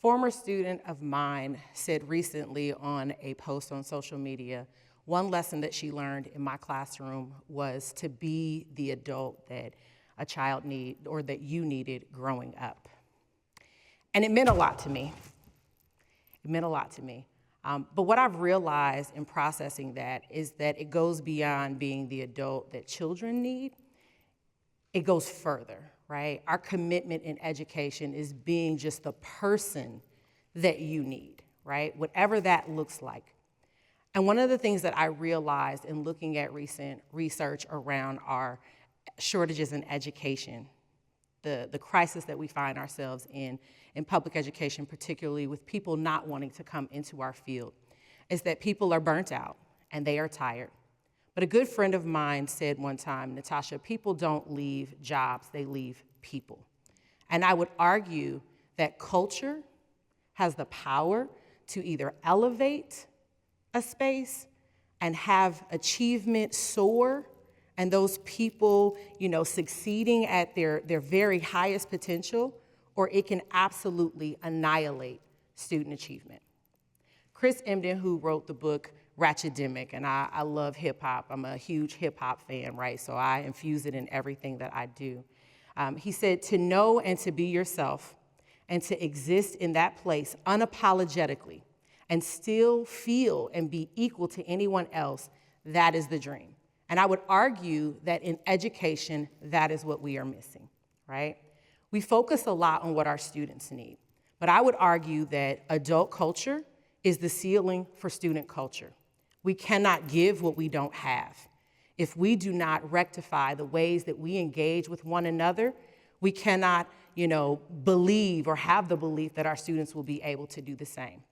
former student of mine said recently on a post on social media, one lesson that she learned in my classroom was to be the adult that a child needed or that you needed growing up. And it meant a lot to me. It meant a lot to me. But what I've realized in processing that is that it goes beyond being the adult that children need. It goes further, right? Our commitment in education is being just the person that you need, right? Whatever that looks like. And one of the things that I realized in looking at recent research around our shortages in education, the crisis that we find ourselves in public education, particularly with people not wanting to come into our field, is that people are burnt out and they are tired. But a good friend of mine said one time, Natasha, people don't leave jobs, they leave people. And I would argue that culture has the power to either elevate a space and have achievement soar, and those people, succeeding at their very highest potential, or it can absolutely annihilate student achievement. Chris Emdin, who wrote the book Ratchetdemic, and I love hip hop. I'm a huge hip hop fan, right? So I infuse it in everything that I do. He said, to know and to be yourself and to exist in that place unapologetically and still feel and be equal to anyone else, that is the dream. And I would argue that in education, that is what we are missing, right? We focus a lot on what our students need, but I would argue that adult culture is the ceiling for student culture. We cannot give what we don't have. If we do not rectify the ways that we engage with one another, we cannot, believe or have the belief that our students will be able to do the same.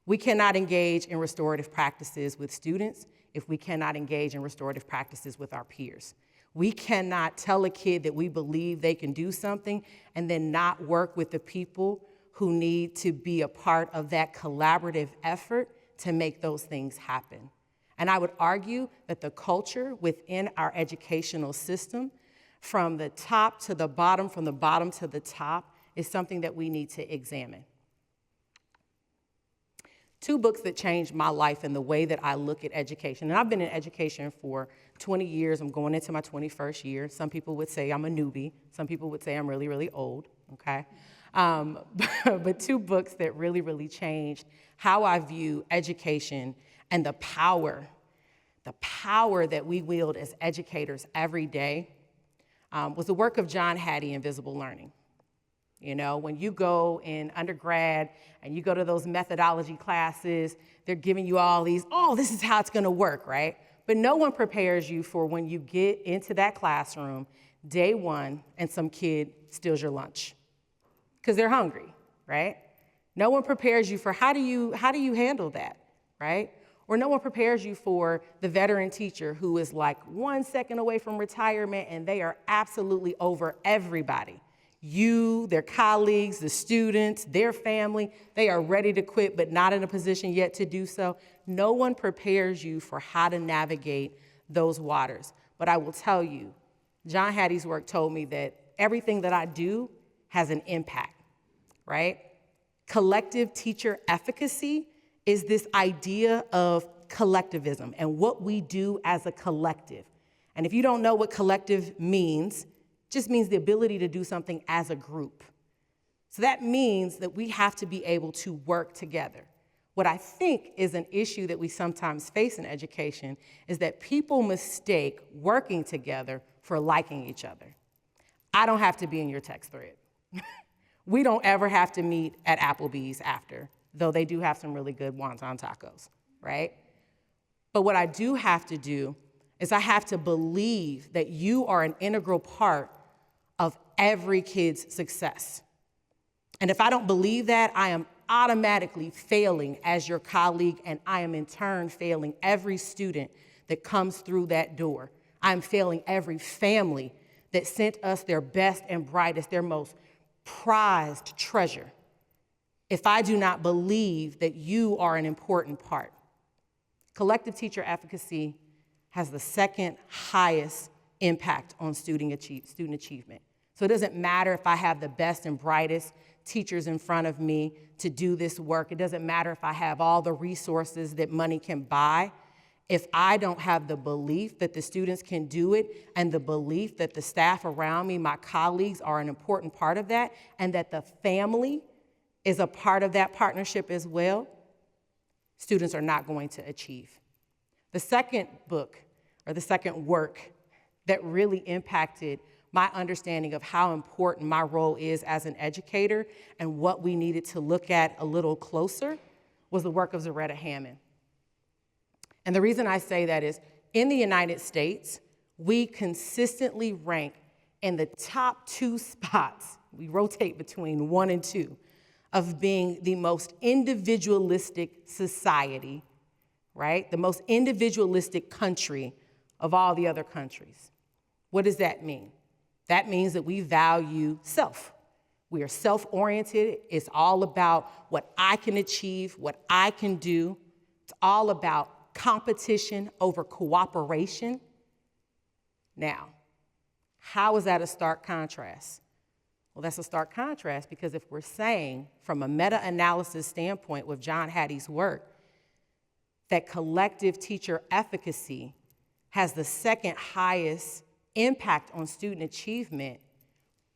We cannot engage in restorative practices with students if we cannot engage in restorative practices with our peers. We cannot tell a kid that we believe they can do something and then not work with the people who need to be a part of that collaborative effort to make those things happen. And I would argue that the culture within our educational system, from the top to the bottom, from the bottom to the top, is something that we need to examine. Two books that changed my life and the way that I look at education. And I've been in education for 20 years. I'm going into my 21st year. Some people would say I'm a newbie. Some people would say I'm really, really old, okay? But two books that really, really changed how I view education and the power that we wield as educators every day was the work of John Hattie, Invisible Learning. When you go in undergrad and you go to those methodology classes, they're giving you all these, this is how it's gonna work, right? But no one prepares you for when you get into that classroom, day one, and some kid steals your lunch because they're hungry, right? No one prepares you for how do you handle that, right? Or no one prepares you for the veteran teacher who is like 1 second away from retirement and they are absolutely over everybody. You, their colleagues, the students, their family, they are ready to quit but not in a position yet to do so. No one prepares you for how to navigate those waters. But I will tell you, John Hattie's work told me that everything that I do has an impact, right? Collective teacher efficacy is this idea of collectivism and what we do as a collective. And if you don't know what collective means, it just means the ability to do something as a group. So that means that we have to be able to work together. What I think is an issue that we sometimes face in education is that people mistake working together for liking each other. I don't have to be in your text thread. We don't ever have to meet at Applebee's after, though they do have some really good wonton tacos, right? But what I do have to do is I have to believe that you are an integral part of every kid's success. And if I don't believe that, I am automatically failing as your colleague, and I am in turn failing every student that comes through that door. I'm failing every family that sent us their best and brightest, their most prized treasure, if I do not believe that you are an important part. Collective teacher efficacy has the second highest impact on student achievement. So it doesn't matter if I have the best and brightest teachers in front of me to do this work. It doesn't matter if I have all the resources that money can buy. If I don't have the belief that the students can do it and the belief that the staff around me, my colleagues, are an important part of that, and that the family is a part of that partnership as well, students are not going to achieve. The second book, or the second work that really impacted my understanding of how important my role is as an educator and what we needed to look at a little closer, was the work of Zaretta Hammond. And the reason I say that is, in the United States, we consistently rank in the top 2 spots, we rotate between 1 and 2, of being the most individualistic society, right? The most individualistic country of all the other countries. What does that mean? That means that we value self. We are self-oriented. It's all about what I can achieve, what I can do. It's all about competition over cooperation. Now, how is that a stark contrast? Well, that's a stark contrast because if we're saying, from a meta-analysis standpoint with John Hattie's work, that collective teacher efficacy has the second highest impact on student achievement,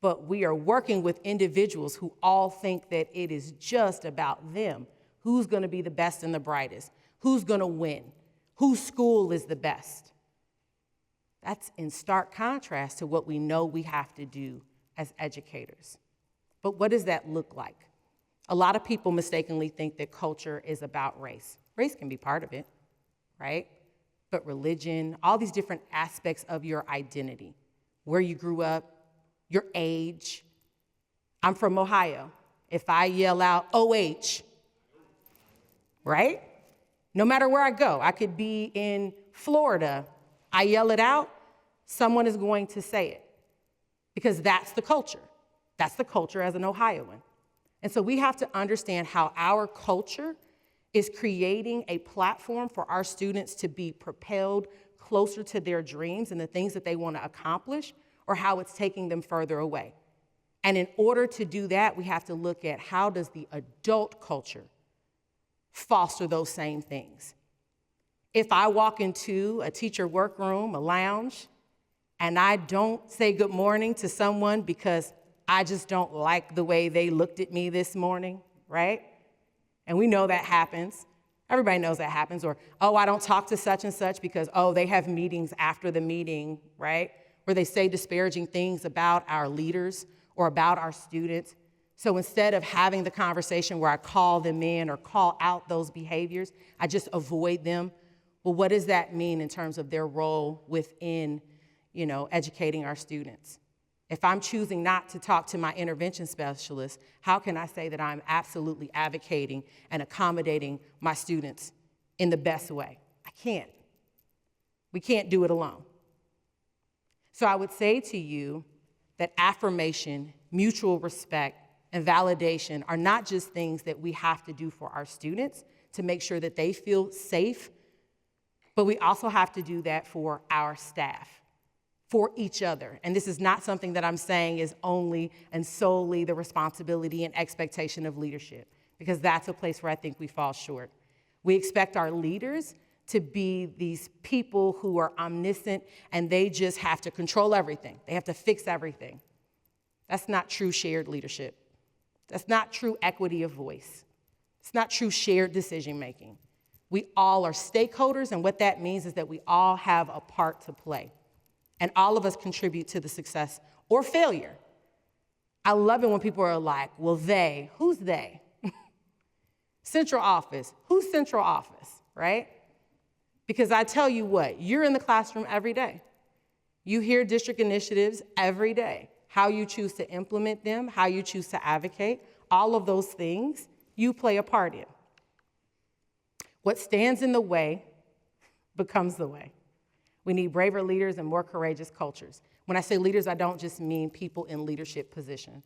but we are working with individuals who all think that it is just about them. Who's going to be the best and the brightest? Who's going to win? Whose school is the best? That's in stark contrast to what we know we have to do as educators. But what does that look like? A lot of people mistakenly think that culture is about race. Race can be part of it, right? But religion, all these different aspects of your identity, where you grew up, your age. I'm from Ohio. If I yell out OH, right? No matter where I go, I could be in Florida, I yell it out, someone is going to say it because that's the culture. That's the culture as an Ohioan. And so we have to understand how our culture is creating a platform for our students to be propelled closer to their dreams and the things that they want to accomplish, or how it's taking them further away. And in order to do that, we have to look at how does the adult culture foster those same things. If I walk into a teacher workroom, a lounge, and I don't say good morning to someone because I just don't like the way they looked at me this morning, right? And we know that happens. Everybody knows that happens. Or, oh, I don't talk to such and such because, oh, they have meetings after the meeting, right? Where they say disparaging things about our leaders or about our students. So instead of having the conversation where I call them in or call out those behaviors, I just avoid them. Well, what does that mean in terms of their role within, educating our students? If I'm choosing not to talk to my intervention specialist, how can I say that I'm absolutely advocating and accommodating my students in the best way? I can't. We can't do it alone. So I would say to you that affirmation, mutual respect, and validation are not just things that we have to do for our students to make sure that they feel safe, but we also have to do that for our staff, for each other. And this is not something that I'm saying is only and solely the responsibility and expectation of leadership, because that's a place where I think we fall short. We expect our leaders to be these people who are omniscient and they just have to control everything. They have to fix everything. That's not true shared leadership. That's not true equity of voice. It's not true shared decision making. We all are stakeholders, and what that means is that we all have a part to play. And all of us contribute to the success or failure. I love it when people are like, well, they, who's they? Central office, who's central office, right? Because I tell you what, you're in the classroom every day. You hear district initiatives every day. How you choose to implement them, how you choose to advocate, all of those things you play a part in. What stands in the way becomes the way. We need braver leaders and more courageous cultures. When I say leaders, I don't just mean people in leadership position.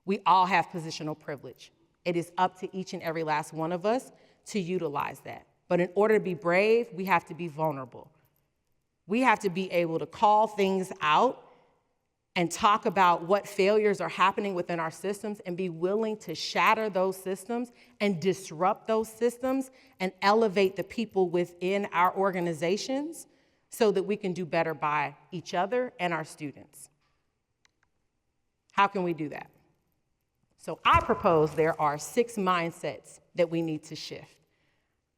We all have positional privilege. It is up to each and every last one of us to utilize that. But in order to be brave, we have to be vulnerable. We have to be able to call things out and talk about what failures are happening within our systems and be willing to shatter those systems and disrupt those systems and elevate the people within our organizations so that we can do better by each other and our students. How can we do that? So I propose there are 6 mindsets that we need to shift.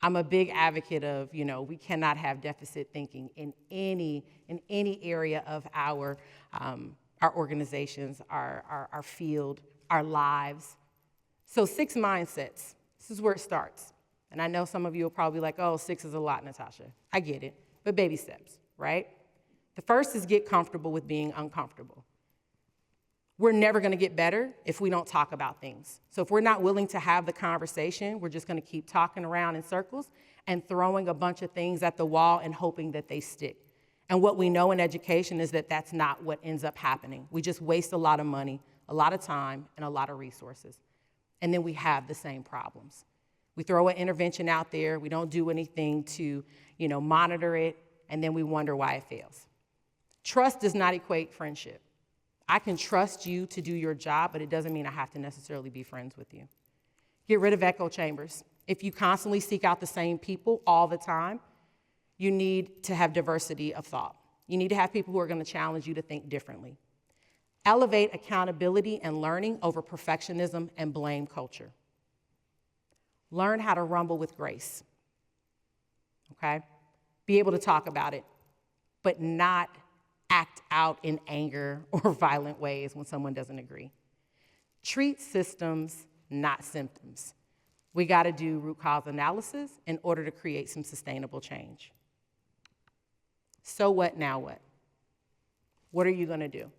I'm a big advocate of, we cannot have deficit thinking in any area of our organizations, our field, our lives. So 6 mindsets. This is where it starts. And I know some of you will probably be like, oh, 6 is a lot, Natasha. I get it, but baby steps, right? The first is get comfortable with being uncomfortable. We're never gonna get better if we don't talk about things. So if we're not willing to have the conversation, we're just gonna keep talking around in circles and throwing a bunch of things at the wall and hoping that they stick. And what we know in education is that that's not what ends up happening. We just waste a lot of money, a lot of time, and a lot of resources. And then we have the same problems. We throw an intervention out there, we don't do anything to, monitor it, and then we wonder why it fails. Trust does not equate friendship. I can trust you to do your job, but it doesn't mean I have to necessarily be friends with you. Get rid of echo chambers. If you constantly seek out the same people all the time, you need to have diversity of thought. You need to have people who are going to challenge you to think differently. Elevate accountability and learning over perfectionism and blame culture. Learn how to rumble with grace, okay? Be able to talk about it, but not act out in anger or violent ways when someone doesn't agree. Treat systems, not symptoms. We got to do root cause analysis in order to create some sustainable change. So what, now what? What are you going to do?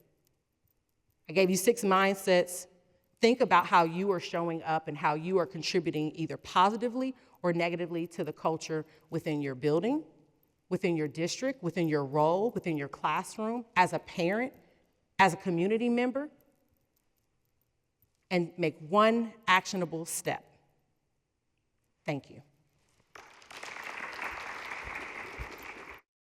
I gave you 6 mindsets. Think about how you are showing up and how you are contributing either positively or negatively to the culture within your building, within your district, within your role, within your classroom, as a parent, as a community member, and make one actionable step. Thank you.